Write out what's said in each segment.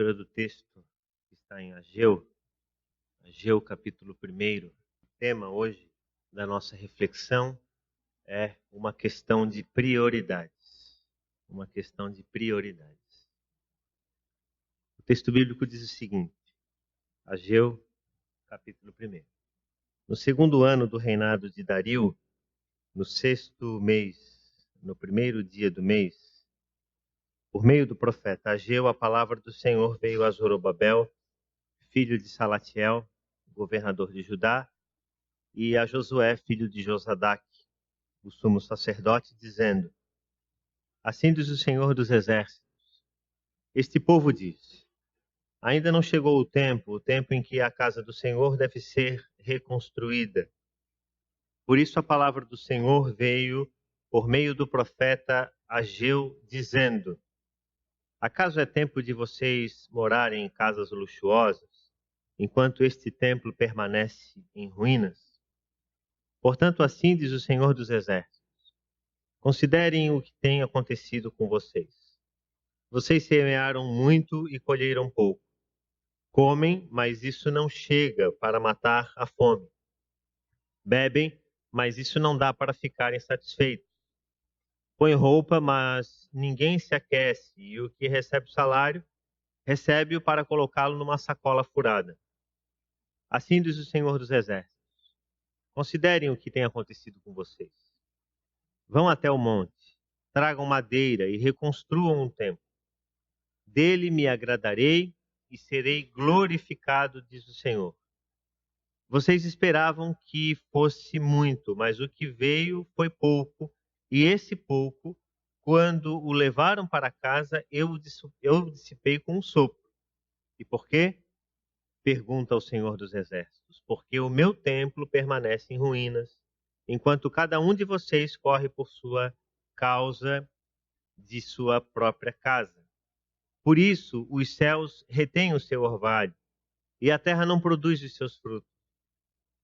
leitura do texto que está em Ageu capítulo 1. O tema hoje da nossa reflexão é uma questão de prioridades. Uma questão de prioridades. O texto bíblico diz o seguinte, Ageu capítulo 1. No segundo ano do reinado de Dario, no sexto mês, no primeiro dia do mês, por meio do profeta Ageu, a palavra do Senhor veio a Zorobabel, filho de Salatiel, governador de Judá, e a Josué, filho de Josadaque, o sumo sacerdote, dizendo: Assim diz o Senhor dos Exércitos: Este povo diz: Ainda não chegou o tempo em que a casa do Senhor deve ser reconstruída. Por isso a palavra do Senhor veio por meio do profeta Ageu, dizendo: Acaso é tempo de vocês morarem em casas luxuosas, enquanto este templo permanece em ruínas? Portanto, assim diz o Senhor dos Exércitos: Considerem o que tem acontecido com vocês. Vocês semearam muito e colheram pouco. Comem, mas isso não chega para matar a fome. Bebem, mas isso não dá para ficarem satisfeitos. Põe roupa, mas ninguém se aquece, e o que recebe o salário, recebe-o para colocá-lo numa sacola furada. Assim diz o Senhor dos Exércitos: Considerem o que tem acontecido com vocês. Vão até o monte, tragam madeira e reconstruam um templo. Dele me agradarei e serei glorificado, diz o Senhor. Vocês esperavam que fosse muito, mas o que veio foi pouco, e esse pouco, quando o levaram para casa, eu dissipei com um sopro. E por quê? Pergunta o Senhor dos Exércitos. Porque o meu templo permanece em ruínas, enquanto cada um de vocês corre por sua causa de sua própria casa. Por isso, os céus retêm o seu orvalho, e a terra não produz os seus frutos.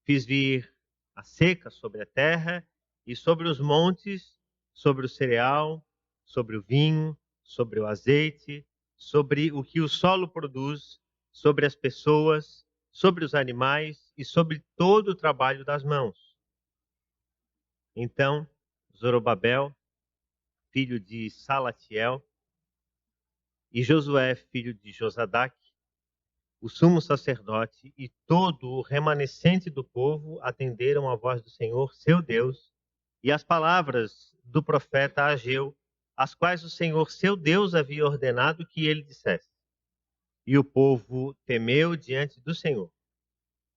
Fiz vir a seca sobre a terra e sobre os montes, sobre o cereal, sobre o vinho, sobre o azeite, sobre o que o solo produz, sobre as pessoas, sobre os animais e sobre todo o trabalho das mãos. Então, Zorobabel, filho de Salatiel, e Josué, filho de Josadaque, o sumo sacerdote e todo o remanescente do povo atenderam à voz do Senhor, seu Deus, e às palavras do profeta Ageu, as quais o Senhor, seu Deus, havia ordenado que ele dissesse. E o povo temeu diante do Senhor.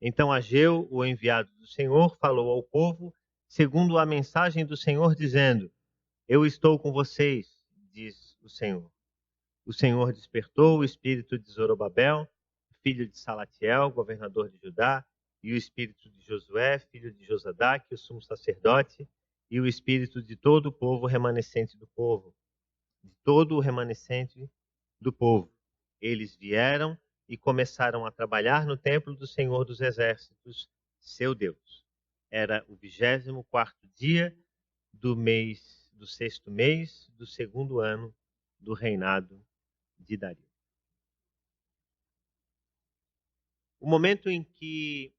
Então Ageu, o enviado do Senhor, falou ao povo, segundo a mensagem do Senhor, dizendo: Eu estou com vocês, diz o Senhor. O Senhor despertou o espírito de Zorobabel, filho de Salatiel, governador de Judá, e o espírito de Josué, filho de Josadaque, o sumo sacerdote, e o espírito de todo o povo remanescente do povo, de todo o remanescente do povo. Eles vieram e começaram a trabalhar no templo do Senhor dos Exércitos, seu Deus. Era o 24º dia do sexto mês do segundo ano do reinado de Dario. O momento em que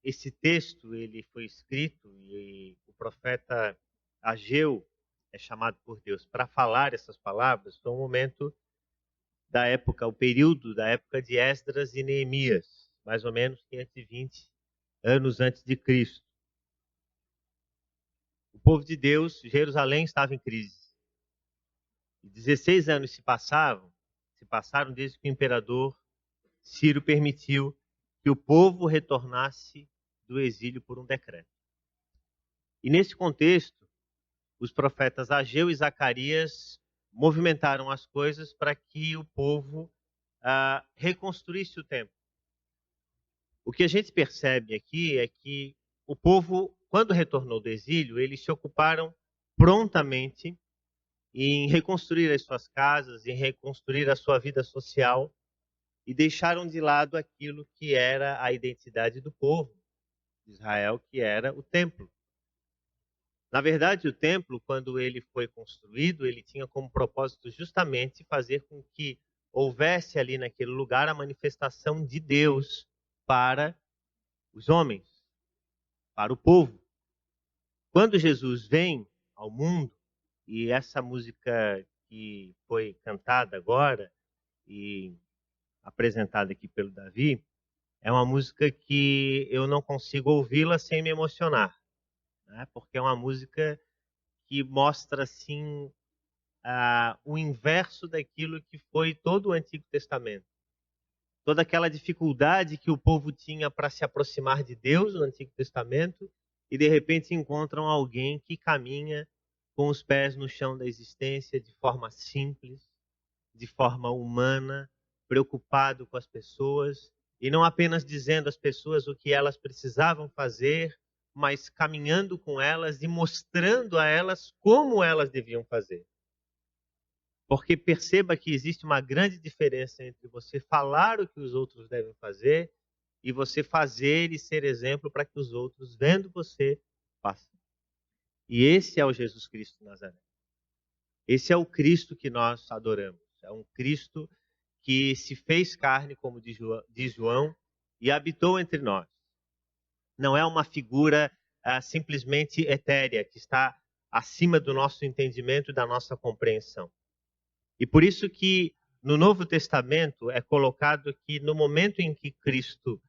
esse texto ele foi escrito e o profeta Ageu é chamado por Deus para falar essas palavras, foi um momento da época, o período da época de Esdras e Neemias, mais ou menos 520 anos antes de Cristo. O povo de Deus, Jerusalém, estava em crise. 16 anos se passaram desde que o imperador Ciro permitiu que o povo retornasse do exílio por um decreto. E nesse contexto, os profetas Ageu e Zacarias movimentaram as coisas para que o povo reconstruísse o templo. O que a gente percebe aqui é que o povo, quando retornou do exílio, eles se ocuparam prontamente em reconstruir as suas casas, em reconstruir a sua vida social, e deixaram de lado aquilo que era a identidade do povo de Israel, que era o templo. Na verdade, o templo, quando ele foi construído, ele tinha como propósito justamente fazer com que houvesse ali naquele lugar a manifestação de Deus para os homens, para o povo. Quando Jesus vem ao mundo, e essa música que foi cantada agora e apresentada aqui pelo Davi, é uma música que eu não consigo ouvi-la sem me emocionar, né? Porque é uma música que mostra assim o inverso daquilo que foi todo o Antigo Testamento. Toda aquela dificuldade que o povo tinha para se aproximar de Deus no Antigo Testamento, e de repente encontram alguém que caminha com os pés no chão da existência de forma simples, de forma humana, preocupado com as pessoas, e não apenas dizendo às pessoas o que elas precisavam fazer, mas caminhando com elas e mostrando a elas como elas deviam fazer. Porque perceba que existe uma grande diferença entre você falar o que os outros devem fazer e você fazer e ser exemplo para que os outros, vendo você, façam. E esse é o Jesus Cristo de Nazaré. Esse é o Cristo que nós adoramos. É um Cristo que se fez carne, como diz João, e habitou entre nós. Não é uma figura simplesmente etérea, que está acima do nosso entendimento e da nossa compreensão. E por isso que no Novo Testamento é colocado que no momento em que Cristo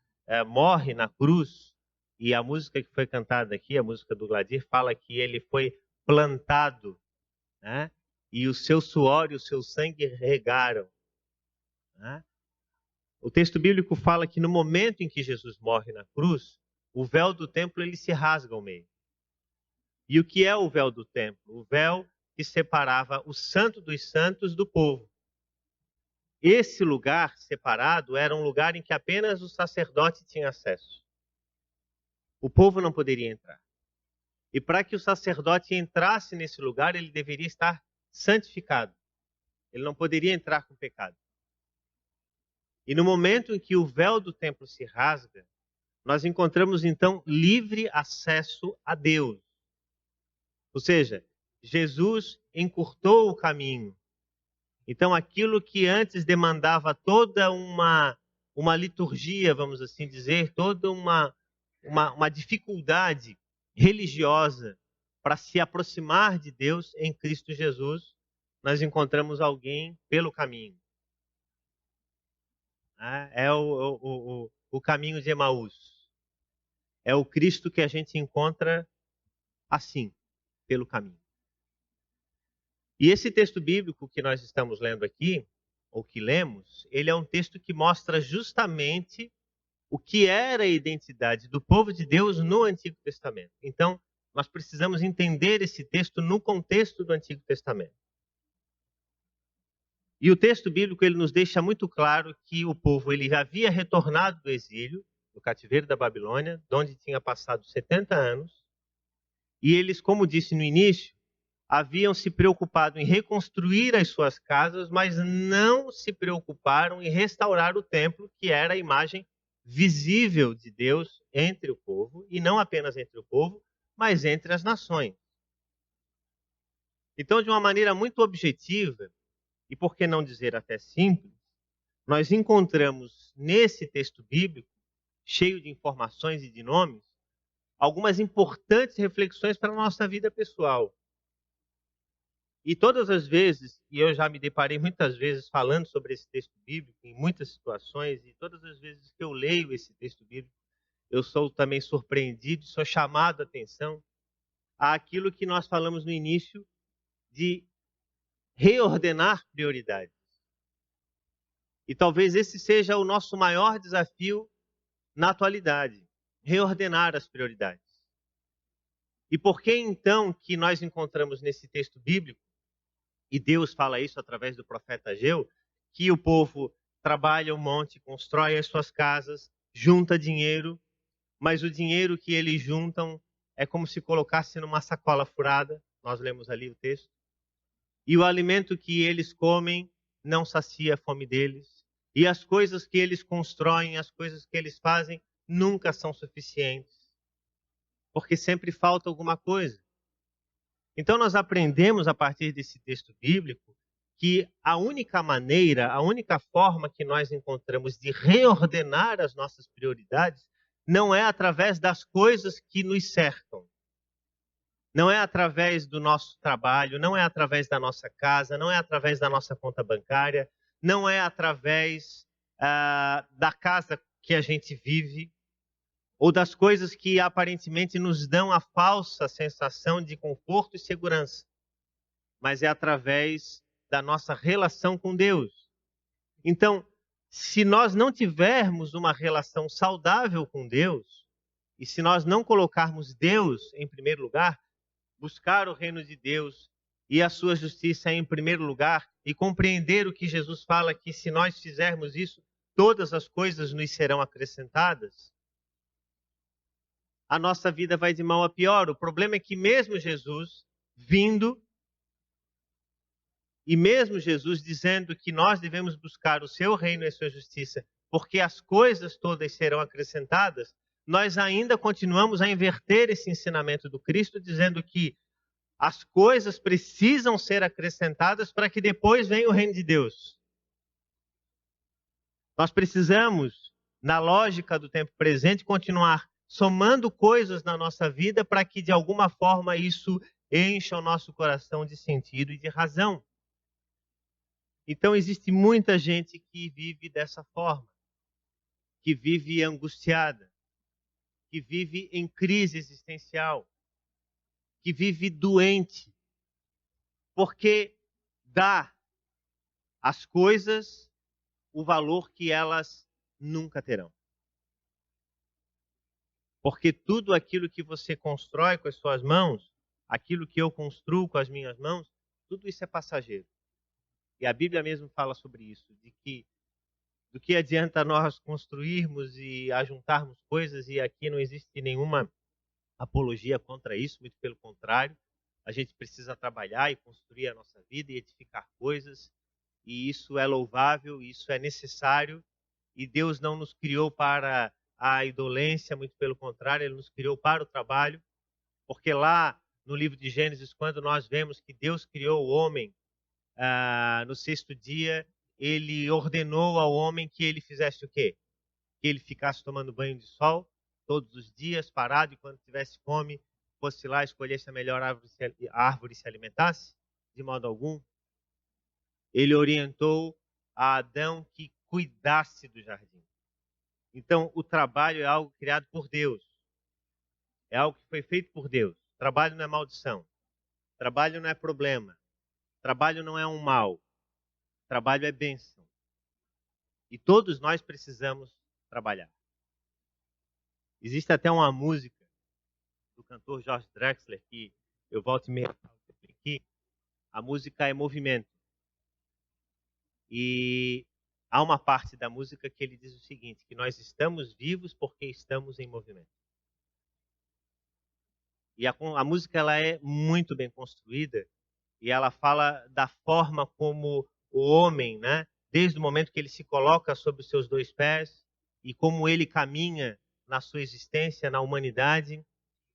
morre na cruz, e a música que foi cantada aqui, a música do Gladir, fala que ele foi plantado, né? E o seu suor e o seu sangue regaram, né? O texto bíblico fala que no momento em que Jesus morre na cruz, o véu do templo ele se rasga ao meio. E o que é o véu do templo? O véu que separava o santo dos santos do povo. Esse lugar separado era um lugar em que apenas o sacerdote tinha acesso. O povo não poderia entrar. E para que o sacerdote entrasse nesse lugar, ele deveria estar santificado. Ele não poderia entrar com pecado. E no momento em que o véu do templo se rasga, nós encontramos então livre acesso a Deus. Ou seja, Jesus encurtou o caminho. Então aquilo que antes demandava toda uma liturgia, vamos assim dizer, toda uma dificuldade religiosa para se aproximar de Deus em Cristo Jesus, nós encontramos alguém pelo caminho. É o caminho de Emaús. É o Cristo que a gente encontra assim, pelo caminho. E esse texto bíblico que nós estamos lendo aqui, ou que lemos, ele é um texto que mostra justamente o que era a identidade do povo de Deus no Antigo Testamento. Então, nós precisamos entender esse texto no contexto do Antigo Testamento. E o texto bíblico ele nos deixa muito claro que o povo ele já havia retornado do exílio, do cativeiro da Babilônia, onde tinha passado 70 anos, e eles, como disse no início, haviam se preocupado em reconstruir as suas casas, mas não se preocuparam em restaurar o templo, que era a imagem visível de Deus entre o povo, e não apenas entre o povo, mas entre as nações. Então, de uma maneira muito objetiva, e por que não dizer até simples, nós encontramos nesse texto bíblico, cheio de informações e de nomes, algumas importantes reflexões para a nossa vida pessoal. E todas as vezes, e eu já me deparei muitas vezes falando sobre esse texto bíblico, em muitas situações, e todas as vezes que eu leio esse texto bíblico, eu sou também surpreendido, sou chamado a atenção àquilo que nós falamos no início de reordenar prioridades. E talvez esse seja o nosso maior desafio na atualidade, reordenar as prioridades. E por que então que nós encontramos nesse texto bíblico, e Deus fala isso através do profeta Ageu, que o povo trabalha um monte, constrói as suas casas, junta dinheiro, mas o dinheiro que eles juntam é como se colocasse numa sacola furada, nós lemos ali o texto, e o alimento que eles comem não sacia a fome deles, e as coisas que eles constroem, as coisas que eles fazem, nunca são suficientes, porque sempre falta alguma coisa. Então nós aprendemos a partir desse texto bíblico que a única maneira, a única forma que nós encontramos de reordenar as nossas prioridades não é através das coisas que nos cercam. Não é através do nosso trabalho, não é através da nossa casa, não é através da nossa conta bancária, não é através da casa que a gente vive, ou das coisas que aparentemente nos dão a falsa sensação de conforto e segurança, mas é através da nossa relação com Deus. Então, se nós não tivermos uma relação saudável com Deus, e se nós não colocarmos Deus em primeiro lugar, buscar o reino de Deus e a sua justiça em primeiro lugar, e compreender o que Jesus fala, que se nós fizermos isso, todas as coisas nos serão acrescentadas, a nossa vida vai de mal a pior. O problema é que mesmo Jesus vindo, e mesmo Jesus dizendo que nós devemos buscar o seu reino e a sua justiça, porque as coisas todas serão acrescentadas, nós ainda continuamos a inverter esse ensinamento do Cristo, dizendo que as coisas precisam ser acrescentadas para que depois venha o reino de Deus. Nós precisamos, na lógica do tempo presente, continuar somando coisas na nossa vida para que, de alguma forma, isso encha o nosso coração de sentido e de razão. Então, existe muita gente que vive dessa forma, que vive angustiada, que vive em crise existencial, que vive doente, porque dá às coisas o valor que elas nunca terão. Porque tudo aquilo que você constrói com as suas mãos, aquilo que eu construo com as minhas mãos, tudo isso é passageiro. E a Bíblia mesmo fala sobre isso, de que do que adianta nós construirmos e ajuntarmos coisas, e aqui não existe nenhuma apologia contra isso, muito pelo contrário. A gente precisa trabalhar e construir a nossa vida e edificar coisas, e isso é louvável, isso é necessário, e Deus não nos criou para a indolência, muito pelo contrário, Ele nos criou para o trabalho, porque lá no livro de Gênesis, quando nós vemos que Deus criou o homem no sexto dia, Ele ordenou ao homem que ele fizesse o quê? Que ele ficasse tomando banho de sol todos os dias, parado, e quando tivesse fome, fosse lá, escolhesse a melhor árvore e se alimentasse? De modo algum. Ele orientou a Adão que cuidasse do jardim. Então, o trabalho é algo criado por Deus. É algo que foi feito por Deus. Trabalho não é maldição. Trabalho não é problema. Trabalho não é um mal. Trabalho é bênção. E todos nós precisamos trabalhar. Existe até uma música do cantor George Drexler que eu volto e meia aqui. A música é Movimento. E há uma parte da música que ele diz o seguinte, que nós estamos vivos porque estamos em movimento. E a música ela é muito bem construída e ela fala da forma como o homem, né, desde o momento que ele se coloca sobre os seus dois pés e como ele caminha na sua existência, na humanidade,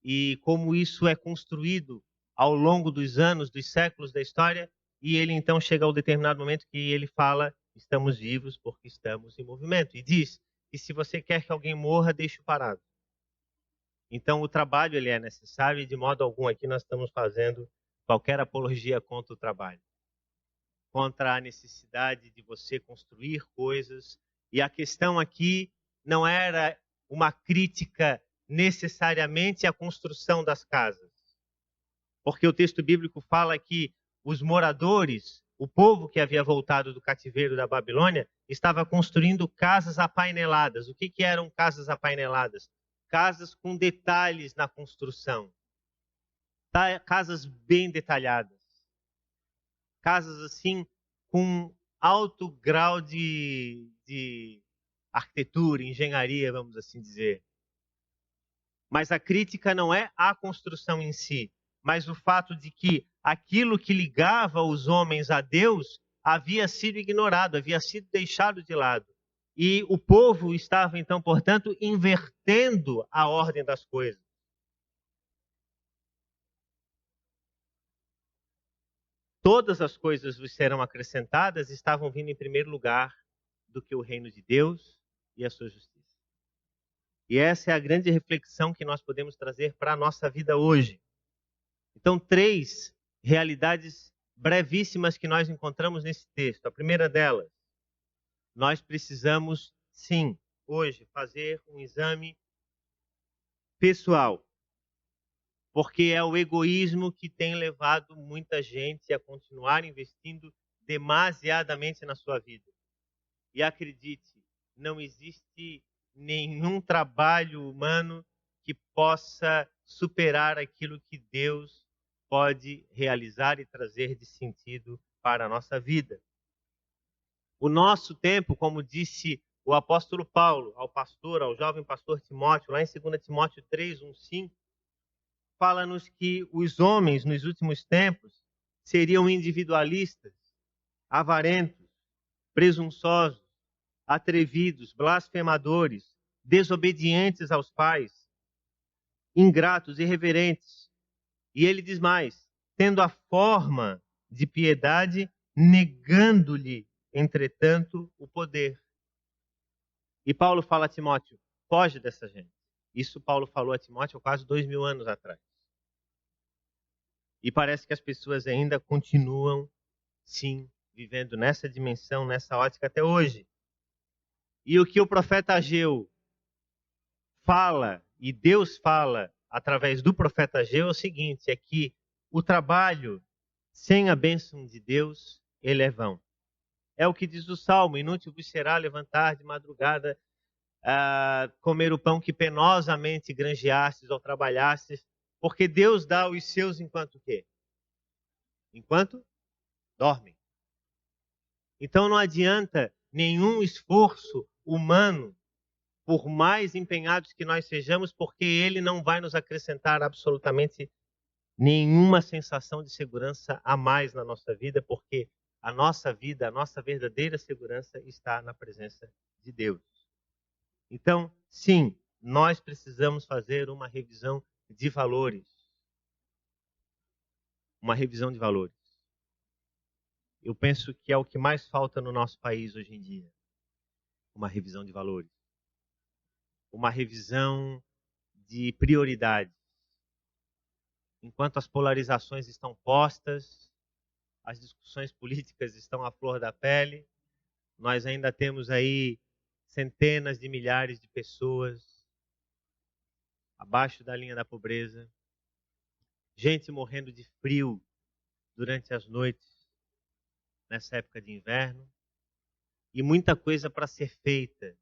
e como isso é construído ao longo dos anos, dos séculos da história, e ele então chega ao determinado momento que ele fala, estamos vivos porque estamos em movimento, e diz que se você quer que alguém morra, deixe-o parado. Então o trabalho ele é necessário e de modo algum aqui nós estamos fazendo qualquer apologia contra o trabalho, contra a necessidade de você construir coisas. E a questão aqui não era uma crítica necessariamente à construção das casas, porque o texto bíblico fala que os moradores, o povo que havia voltado do cativeiro da Babilônia, estava construindo casas apaineladas. O que eram casas apaineladas? Casas com detalhes na construção, casas bem detalhadas, casas assim com alto grau de arquitetura, engenharia, vamos assim dizer. Mas a crítica não é a construção em si, mas o fato de que aquilo que ligava os homens a Deus havia sido ignorado, havia sido deixado de lado. E o povo estava, então, portanto, invertendo a ordem das coisas. todas as coisas vos serão acrescentadas, estavam vindo em primeiro lugar do que o reino de Deus e a sua justiça. E essa é a grande reflexão que nós podemos trazer para a nossa vida hoje. Então, 3 realidades brevíssimas que nós encontramos nesse texto. A primeira delas, nós precisamos, sim, hoje, fazer um exame pessoal. Porque é o egoísmo que tem levado muita gente a continuar investindo demasiadamente na sua vida. E acredite, não existe nenhum trabalho humano que possa superar aquilo que Deus pode realizar e trazer de sentido para a nossa vida. O nosso tempo, como disse o apóstolo Paulo ao pastor, ao jovem pastor Timóteo, lá em 2 Timóteo 3, 1-5, fala-nos que os homens nos últimos tempos seriam individualistas, avarentos, presunçosos, atrevidos, blasfemadores, desobedientes aos pais, ingratos, irreverentes. E ele diz mais, tendo a forma de piedade, negando-lhe, entretanto, o poder. E Paulo fala a Timóteo, foge dessa gente. Isso Paulo falou a Timóteo há quase 2000 anos atrás. E parece que as pessoas ainda continuam, sim, vivendo nessa dimensão, nessa ótica até hoje. E o que o profeta Ageu fala, e Deus fala através do profeta Ageu, é o seguinte, é que o trabalho sem a bênção de Deus, ele é vão. É o que diz o Salmo, inútil vos será levantar de madrugada, comer o pão que penosamente granjeastes ou trabalhastes, porque Deus dá os seus enquanto o quê? Enquanto dormem. Então não adianta nenhum esforço humano, por mais empenhados que nós sejamos, porque ele não vai nos acrescentar absolutamente nenhuma sensação de segurança a mais na nossa vida, porque a nossa vida, a nossa verdadeira segurança está na presença de Deus. Então, sim, nós precisamos fazer uma revisão de valores. Uma revisão de valores. Eu penso que é o que mais falta no nosso país hoje em dia. Uma revisão de valores. Uma revisão de prioridades. Enquanto as polarizações estão postas, as discussões políticas estão à flor da pele, nós ainda temos aí centenas de milhares de pessoas abaixo da linha da pobreza, gente morrendo de frio durante as noites, nessa época de inverno, e muita coisa para ser feita.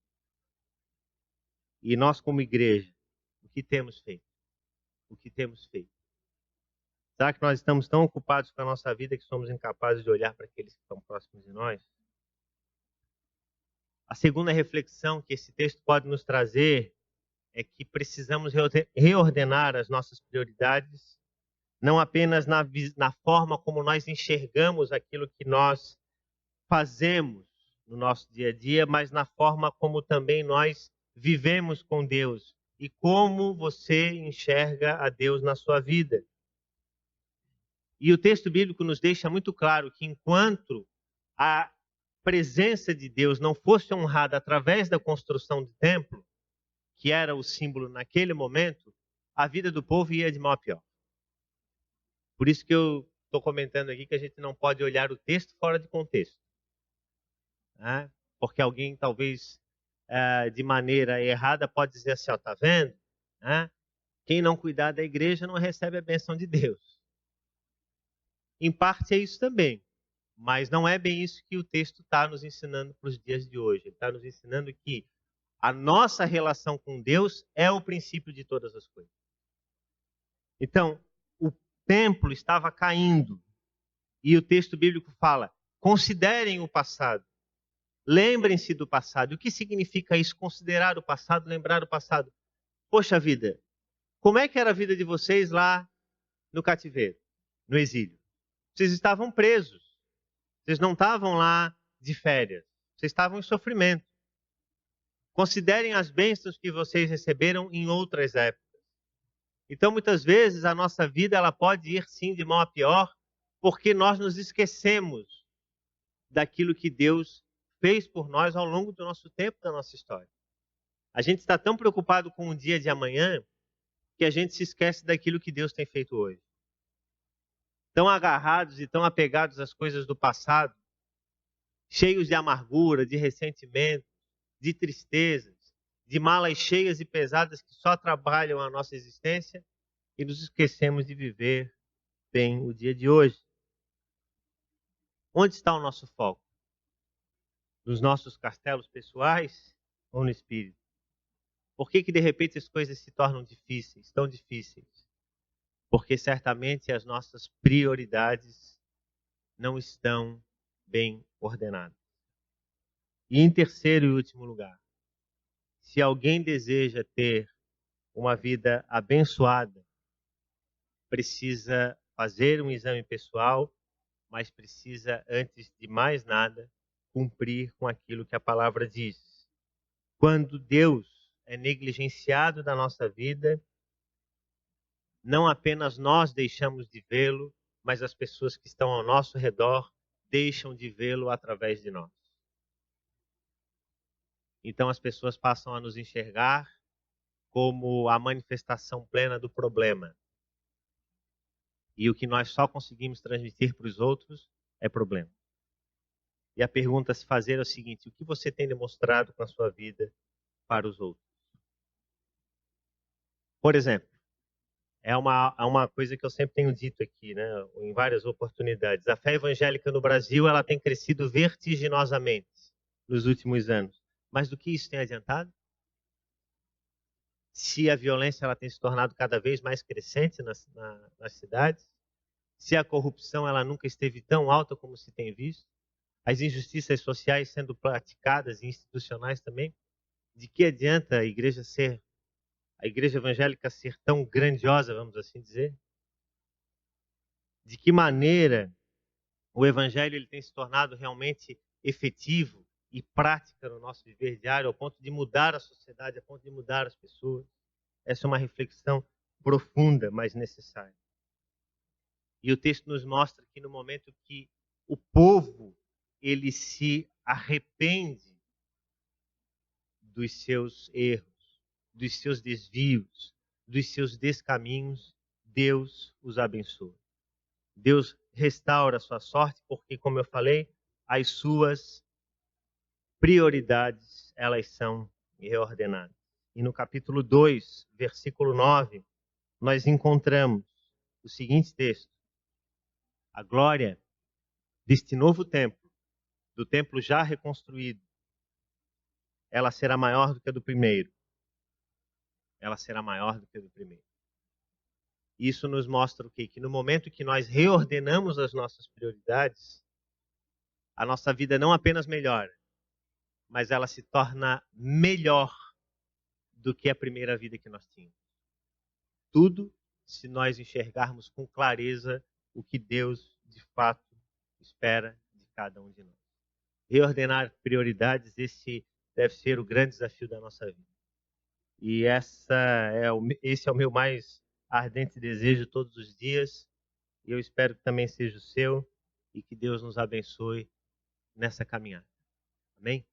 E nós, como igreja, o que temos feito? O que temos feito? Será que nós estamos tão ocupados com a nossa vida que somos incapazes de olhar para aqueles que estão próximos de nós? A segunda reflexão que esse texto pode nos trazer é que precisamos reordenar as nossas prioridades, não apenas na forma como nós enxergamos aquilo que nós fazemos no nosso dia a dia, mas na forma como também nós vivemos com Deus e como você enxerga a Deus na sua vida. E o texto bíblico nos deixa muito claro que enquanto a presença de Deus não fosse honrada através da construção do templo, que era o símbolo naquele momento, a vida do povo ia de mal a pior. Por isso que eu estou comentando aqui que a gente não pode olhar o texto fora de contexto. Né? Porque alguém talvez de maneira errada pode dizer assim, ó, tá vendo? Né? Quem não cuidar da igreja não recebe a bênção de Deus. Em parte é isso também, mas não é bem isso que o texto está nos ensinando para os dias de hoje. Ele está nos ensinando que a nossa relação com Deus é o princípio de todas as coisas. Então, o templo estava caindo e o texto bíblico fala, considerem o passado, lembrem-se do passado. O que significa isso? Considerar o passado, lembrar o passado. Poxa vida, como é que era a vida de vocês lá no cativeiro, no exílio? Vocês estavam presos. Vocês não estavam lá de férias. Vocês estavam em sofrimento. Considerem as bênçãos que vocês receberam em outras épocas. Então, muitas vezes, a nossa vida ela pode ir, sim, de mal a pior, porque nós nos esquecemos daquilo que Deus fez por nós ao longo do nosso tempo, da nossa história. A gente está tão preocupado com o dia de amanhã que a gente se esquece daquilo que Deus tem feito hoje. Tão agarrados e tão apegados às coisas do passado, cheios de amargura, de ressentimento, de tristezas, de malas cheias e pesadas que só trabalham a nossa existência e nos esquecemos de viver bem o dia de hoje. Onde está o nosso foco? Nos nossos castelos pessoais ou no espírito? Por que de repente as coisas se tornam difíceis, tão difíceis? Porque certamente as nossas prioridades não estão bem ordenadas. E em terceiro e último lugar, se alguém deseja ter uma vida abençoada, precisa fazer um exame pessoal, mas precisa, antes de mais nada, cumprir com aquilo que a palavra diz. Quando Deus é negligenciado da nossa vida, não apenas nós deixamos de vê-lo, mas as pessoas que estão ao nosso redor deixam de vê-lo através de nós. Então as pessoas passam a nos enxergar como a manifestação plena do problema. E o que nós só conseguimos transmitir para os outros é problema. E a pergunta a se fazer é o seguinte: o que você tem demonstrado com a sua vida para os outros? Por exemplo, é uma coisa que eu sempre tenho dito aqui, né, em várias oportunidades. A fé evangélica no Brasil, ela tem crescido vertiginosamente nos últimos anos. Mas do que isso tem adiantado? Se a violência ela tem se tornado cada vez mais crescente nas cidades, se a corrupção ela nunca esteve tão alta como se tem visto, as injustiças sociais sendo praticadas e institucionais também, de que adianta a igreja evangélica ser tão grandiosa, vamos assim dizer? De que maneira o evangelho ele tem se tornado realmente efetivo e prática no nosso viver diário, ao ponto de mudar a sociedade, ao ponto de mudar as pessoas? Essa é uma reflexão profunda, mas necessária. E o texto nos mostra que no momento que o povo ele se arrepende dos seus erros, dos seus desvios, dos seus descaminhos, Deus os abençoa. Deus restaura a sua sorte, porque, como eu falei, as suas prioridades, elas são reordenadas. E no capítulo 2, versículo 9, nós encontramos o seguinte texto: a glória deste novo templo, do templo já reconstruído, ela será maior do que a do primeiro. Ela será maior do que a do primeiro. Isso nos mostra o quê? Que no momento que nós reordenamos as nossas prioridades, a nossa vida não apenas melhora, mas ela se torna melhor do que a primeira vida que nós tínhamos. Tudo se nós enxergarmos com clareza o que Deus, de fato, espera de cada um de nós. Reordenar prioridades, esse deve ser o grande desafio da nossa vida. E esse é o meu mais ardente desejo todos os dias. E eu espero que também seja o seu e que Deus nos abençoe nessa caminhada. Amém?